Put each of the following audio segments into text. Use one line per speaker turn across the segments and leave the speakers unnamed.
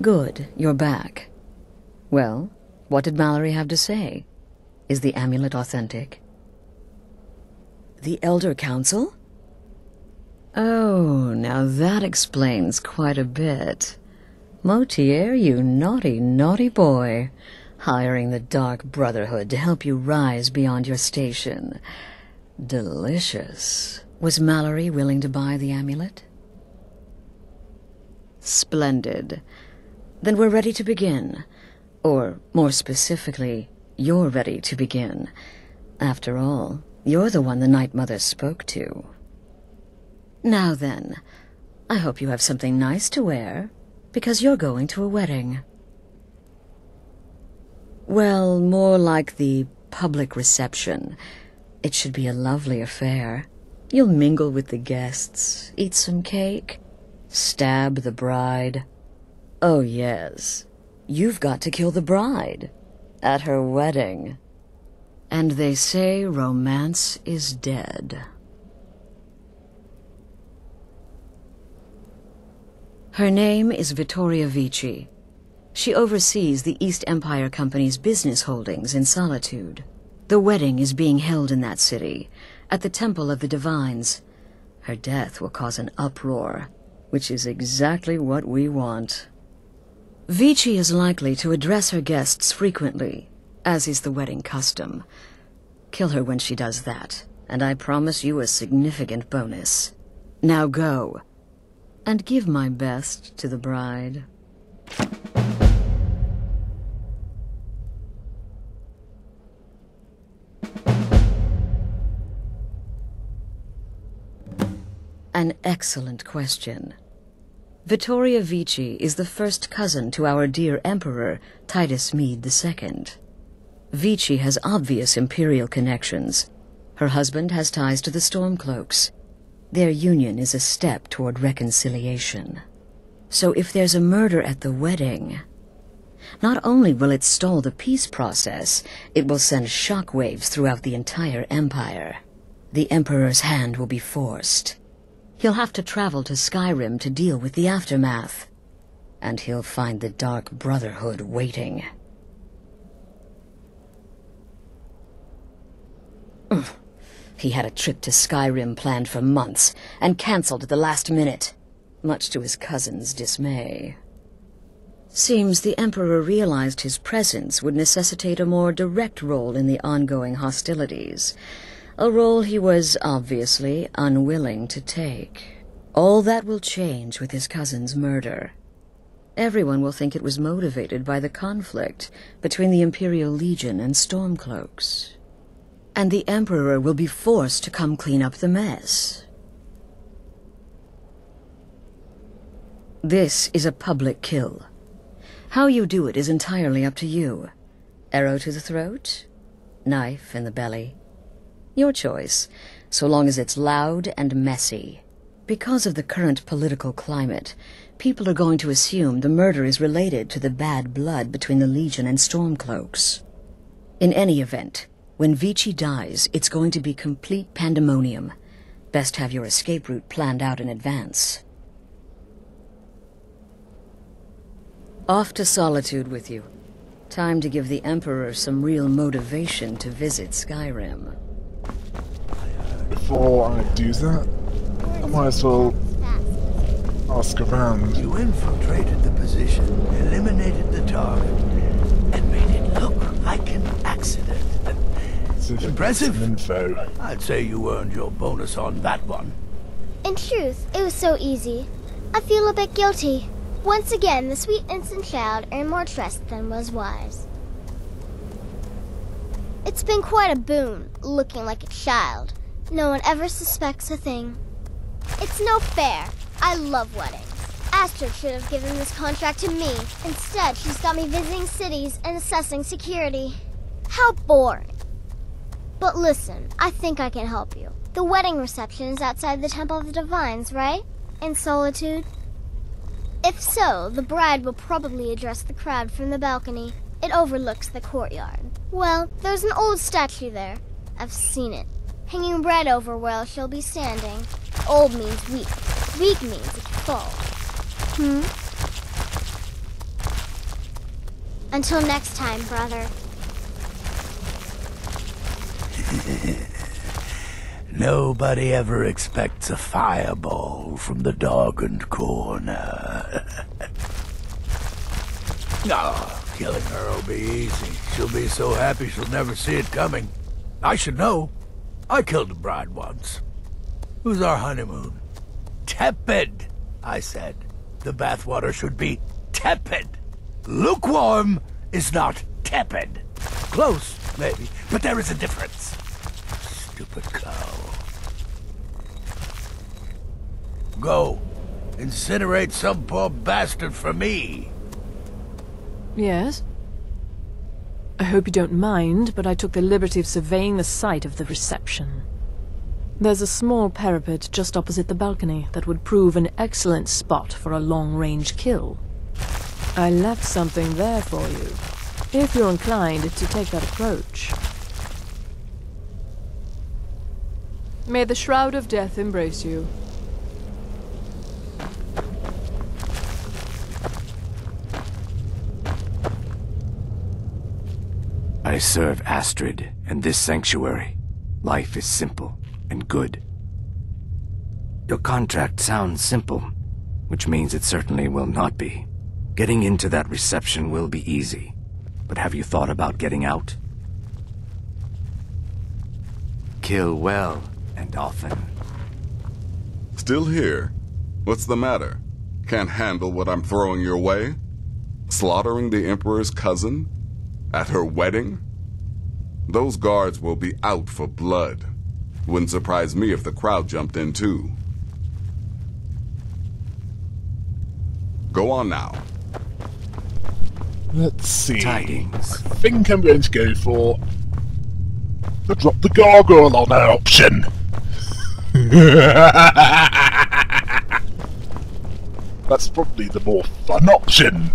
Good, you're back. Well, what did Mallory have to say? Is the amulet authentic? The Elder Council? Oh, now that explains quite a bit. Motier, you naughty, naughty boy. Hiring the Dark Brotherhood to help you rise beyond your station. Delicious. Was Mallory willing to buy the amulet? Splendid. Then we're ready to begin. Or, more specifically, you're ready to begin. After all, you're the one the Night Mother spoke to. Now then, I hope you have something nice to wear, because you're going to a wedding. Well, more like the public reception. It should be a lovely affair. You'll mingle with the guests, eat some cake, stab the bride. Oh yes, you've got to kill the bride at her wedding. And they say romance is dead. Her name is Vittoria Vici. She oversees the East Empire Company's business holdings in Solitude. The wedding is being held in that city, at the Temple of the Divines. Her death will cause an uproar, which is exactly what we want. Vici is likely to address her guests frequently, as is the wedding custom. Kill her when she does that, and I promise you a significant bonus. Now go, and give my best to the bride. An excellent question. Vittoria Vici is the first cousin to our dear Emperor, Titus Mede II. Vici has obvious imperial connections. Her husband has ties to the Stormcloaks. Their union is a step toward reconciliation. So if there's a murder at the wedding, not only will it stall the peace process, it will send shockwaves throughout the entire empire. The Emperor's hand will be forced. He'll have to travel to Skyrim to deal with the aftermath. And he'll find the Dark Brotherhood waiting. He had a trip to Skyrim planned for months, and cancelled at the last minute, much to his cousin's dismay. Seems the Emperor realized his presence would necessitate a more direct role in the ongoing hostilities, a role he was obviously unwilling to take. All that will change with his cousin's murder. Everyone will think it was motivated by the conflict between the Imperial Legion and Stormcloaks. And the Emperor will be forced to come clean up the mess. This is a public kill. How you do it is entirely up to you. Arrow to the throat? Knife in the belly? Your choice, so long as it's loud and messy. Because of the current political climate, people are going to assume the murder is related to the bad blood between the Legion and Stormcloaks. In any event, when Vici dies, it's going to be complete pandemonium. Best have your escape route planned out in advance. Off to Solitude with you. Time to give the Emperor some real motivation to visit Skyrim.
Before I do that, I might as well ask around.
You infiltrated the position, eliminated the target, and made it look like an accident. Impressive.
Info.
I'd say you earned your bonus on that one.
In truth, it was so easy. I feel a bit guilty. Once again, the sweet innocent child earned more trust than was wise. It's been quite a boon, looking like a child. No one ever suspects a thing. It's no fair. I love weddings. Astrid should have given this contract to me. Instead, she's got me visiting cities and assessing security. How boring. But listen, I think I can help you. The wedding reception is outside the Temple of the Divines, right? In Solitude? If so, the bride will probably address the crowd from the balcony. It overlooks the courtyard. Well, there's an old statue there. I've seen it. Hanging right over where she'll be standing. Old means weak. Weak means it falls. Until next time, brother.
Nobody ever expects a fireball from the darkened corner. Oh, killing her will be easy. She'll be so happy she'll never see it coming. I should know. I killed a bride once. It was our honeymoon. Tepid, I said. The bathwater should be tepid. Lukewarm is not tepid. Close, maybe, but there is a difference. Stupid cow. Go. Incinerate some poor bastard for me.
Yes? I hope you don't mind, but I took the liberty of surveying the site of the reception. There's a small parapet just opposite the balcony that would prove an excellent spot for a long-range kill. I left something there for you, if you're inclined to take that approach. May the Shroud of Death embrace you.
I serve Astrid and this sanctuary. Life is simple and good. Your contract sounds simple, which means it certainly will not be. Getting into that reception will be easy, but have you thought about getting out? Kill well and often.
Still here? What's the matter? Can't handle what I'm throwing your way? Slaughtering the Emperor's cousin? At her wedding? Those guards will be out for blood. Wouldn't surprise me if the crowd jumped in too. Go on now.
Let's see.
Tidings.
I think I'm going to go for the drop the gargoyle on our option. That's probably the more fun option.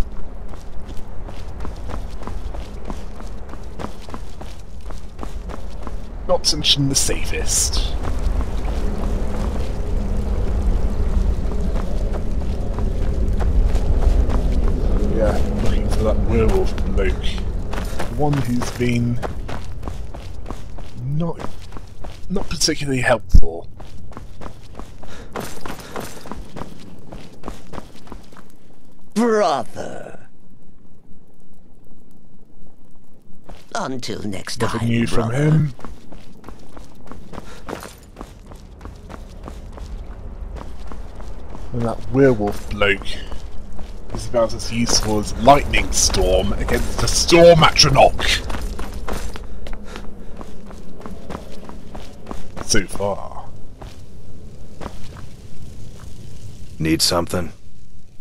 Not to mention the safest. Yeah, looking for that werewolf bloke. The one who's been not particularly helpful.
Brother. Until next time,
Nothing new from him. And that werewolf bloke is about as useful as lightning storm against a storm atronach. So far.
Need something?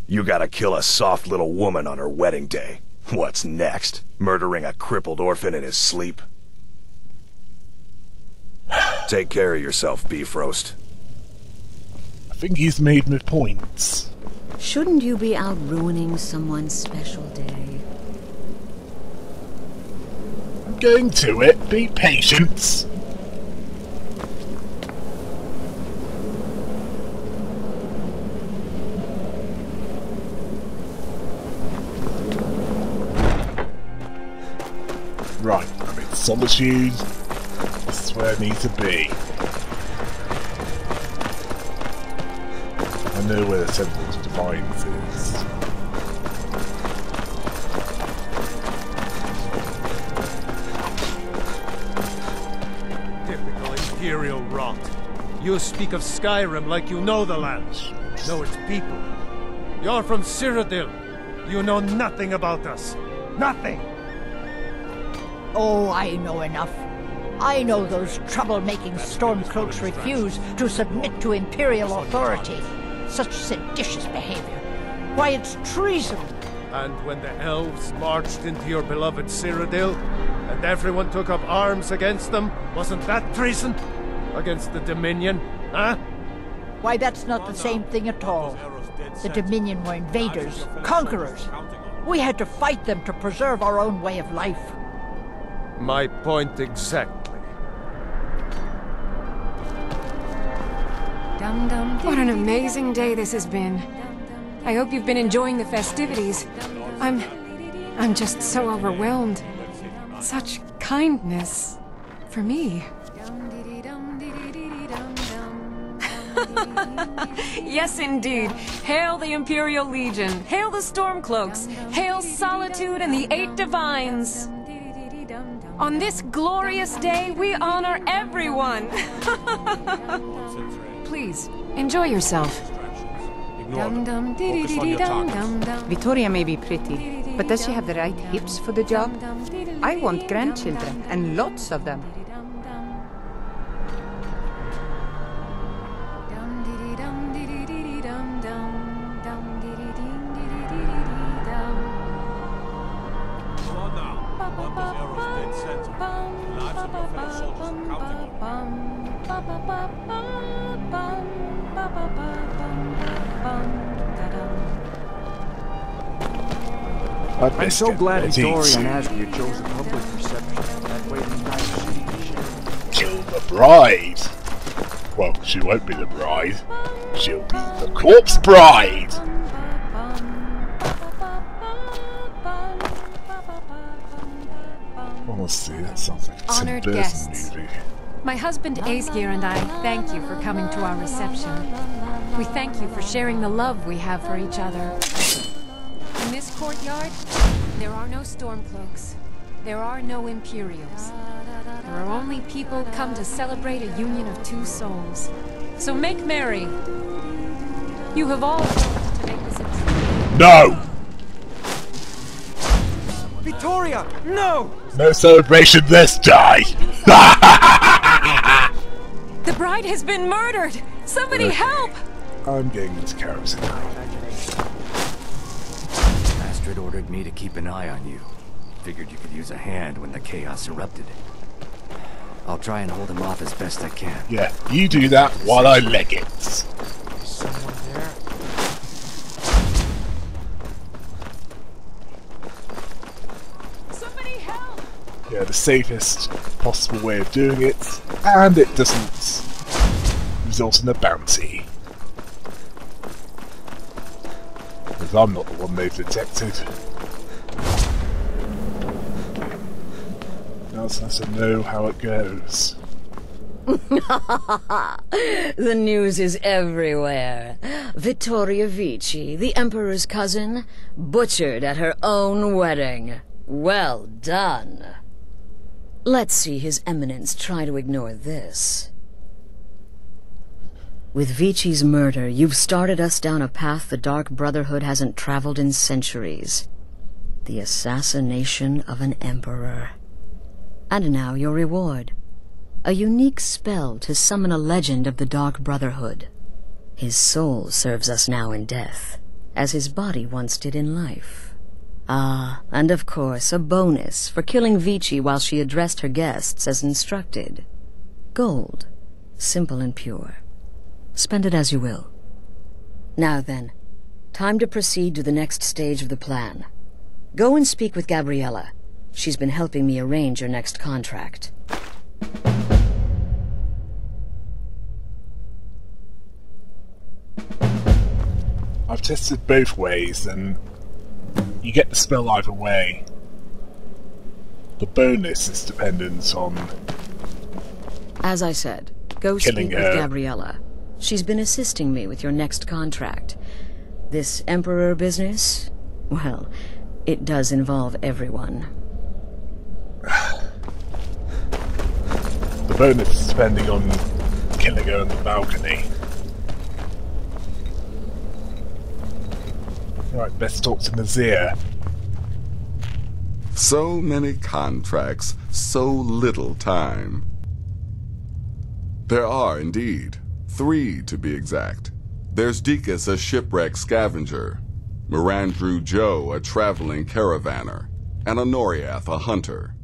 You gotta kill a soft little woman on her wedding day. What's next? Murdering a crippled orphan in his sleep? Take care of yourself, Beef Roast.
I think he's made my points.
Shouldn't you be out ruining someone's special day?
I'm going to it. Be patient. Right, I'm in Solitude. This is where I need to be. I know where the Temple to Divines is.
Typical Imperial rot. You speak of Skyrim like you know the land. Know its people. You're from Cyrodiil. You know nothing about us. Nothing!
Oh, I know enough. I know those trouble-making Stormcloaks refuse to submit to Imperial authority. Such seditious behavior. Why, it's treason.
And when the elves marched into your beloved Cyrodiil, and everyone took up arms against them, wasn't that treason? Against the Dominion, huh?
Why, that's not the same thing at all. The Dominion were invaders, conquerors. We had to fight them to preserve our own way of life.
My point exactly.
What an amazing day this has been. I hope you've been enjoying the festivities. I'm I'm just so overwhelmed. Such kindness for me. Yes, indeed. Hail the Imperial Legion. Hail the Stormcloaks. Hail Solitude and the 8 Divines. On this glorious day, we honor everyone. Please, enjoy yourself.
Vittoria may be pretty, but does she have the right hips for the job? I want grandchildren, and lots of them.
I'm so glad Vittoria and Asriel chose a public reception. That way the entire city can share.
Kill the bride. Well, she won't be the bride. She'll be the corpse bride. Honestly, that sounds like a Tim
Honored
Burton
guests.
movie.
My husband Aesgeir and I thank you for coming to our reception. We thank you for sharing the love we have for each other. In this courtyard, there are no Stormcloaks. There are no Imperials. There are only people come to celebrate a union of 2 souls. So make merry. You have all to make this a true.
No!
Vittoria, no!
No celebration this day!
The bride has been murdered! Somebody help!
I'm getting into kerosene now.
Astrid ordered me to keep an eye on you. Figured you could use a hand when the chaos erupted. I'll try and hold him off as best I can.
Yeah, you do that while I leg it.
Someone there?
Somebody help!
Yeah, the safest possible way of doing it, and it doesn't result in a bounty. Because I'm not the one they've detected. Now it's nice to know how it goes.
The news is everywhere. Vittoria Vici, the Emperor's cousin, butchered at her own wedding. Well done. Let's see His Eminence try to ignore this. With Vici's murder, you've started us down a path the Dark Brotherhood hasn't traveled in centuries. The assassination of an Emperor. And now your reward. A unique spell to summon a legend of the Dark Brotherhood. His soul serves us now in death, as his body once did in life. Ah, and of course, a bonus for killing Vici while she addressed her guests as instructed. Gold. Simple and pure. Spend it as you will. Now then, time to proceed to the next stage of the plan. Go and speak with Gabriella. She's been helping me arrange your next contract.
I've tested both ways, and you get the spell either way. The bonus is dependent on...
As I said, go speak with Gabriella. She's been assisting me with your next contract. This Emperor business, well, it does involve everyone.
The bonus is depending on killing her on the balcony. Right, best talk to Nazir.
So many contracts, so little time. There are, indeed. 3, to be exact. There's Deacus, a shipwreck scavenger, Mirandru Joe, a traveling caravaner, and Honoriath, a hunter.